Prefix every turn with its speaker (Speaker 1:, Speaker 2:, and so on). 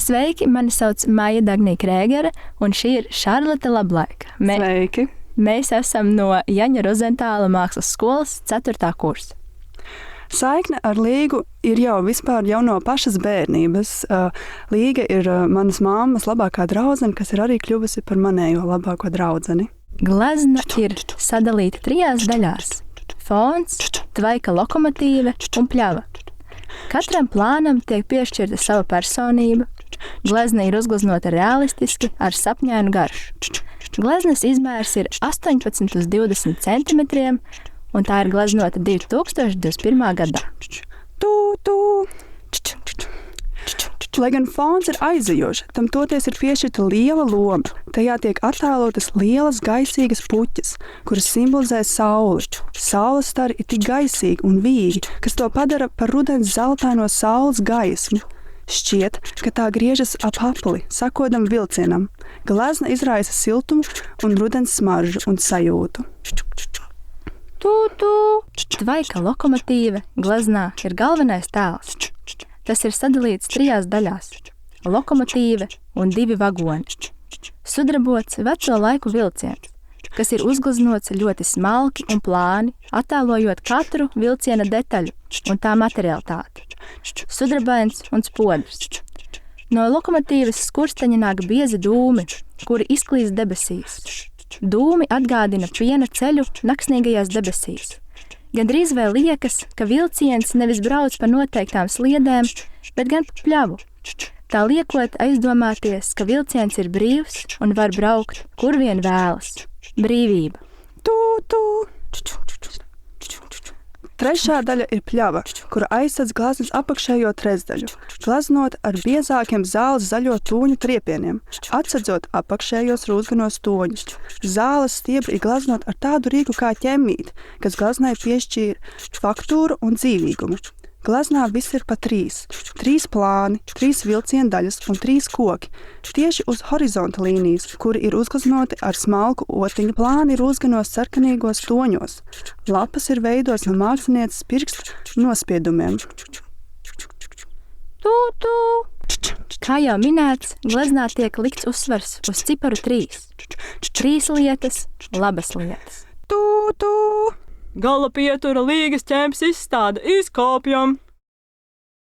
Speaker 1: Sveiki, mani sauc Maija Dagnija Krēgere, un šī ir Šarlote Lablaika.
Speaker 2: Sveiki!
Speaker 1: Mēs esam no Jaņa Rozentāla mākslas skolas 4. kursa.
Speaker 2: Saikne ar Līgu ir jau no pašas bērnības. Līga ir manas mammas labākā draudzene, kas ir arī kļuvusi par manējo labāko draudzeni.
Speaker 1: Glezna ir sadalīta 3 daļās – fons, tvaika lokomotīve un pļava. Katram plānam tiek piešķirta sava personība. Glezna ir uzgleznota realistiski ar sapņainu garšu. Gleznas izmērs ir 18 uz 20 centimetriem, un tā ir gleznota 2021. gadā.
Speaker 2: Lai gan fons ir aizajošs, tam toties ir piešķirta liela loma. Tajā tiek attēlotas lielas gaisīgas puķes, kuras simbolizē sauli. Saules stari ir tik gaisīgi un vīgi, kas to padara par rudens zeltaino saules gaismu. Šķiet, ka tā griežas ap apli, sakodam vilcienam. Glezna izraisa siltumu un rudens smaržu un sajūtu.
Speaker 1: Tvaika lokomotīve gleznā ir galvenais tēls. Tas ir sadalīts 3 daļās – lokomotīve un 2 vagoni. Sudrabots veco laiku vilciens, kas ir uzgleznots ļoti smalki un plāni, attēlojot katru vilciena detaļu un tā materialitāti. Sudrabains un spodrs. No lokomotīves skursteņa nāk biezi dūmi, kuri izklīst debesīs. Dūmi atgādina piena ceļu naksnīgajās debesīs. Gandrīz vēl liekas, ka vilciens nevis brauc pa noteiktām sliedēm, bet gan pa pļavu. Tā liekot aizdomāties, ka vilciens ir brīvs un var braukt, kur vien vēlas. Brīvība.
Speaker 2: Trešā daļa ir pļava, kura aizsadz gleznas apakšējo trešdaļu, gleznot ar biezākiem zāles zaļo tūņu triepieniem, atsadzot apakšējos rūzganos tūņus. Zāles stiebri ir gleznot ar tādu rīku kā ķemmīti, kas gleznai piešķīra faktūru un dzīvīgumu. Gleznā viss ir pa 3 plāni, 3 vilciena daļas un 3 koki, tieši uz horizonta līnijas, kuri ir uzgleznoti ar smalku otiņu. Plāni ir uzganos sarkanīgos toņos. Lapas ir veidots no mākslinieces pirkstu nospiedumiem.
Speaker 1: Kā jau minēts, gleznā tiek likts uzsvars uz ciparu 3. 3 lietas, labas lietas.
Speaker 3: Gala pietura Līgas ķēmas izstāde izkopjam!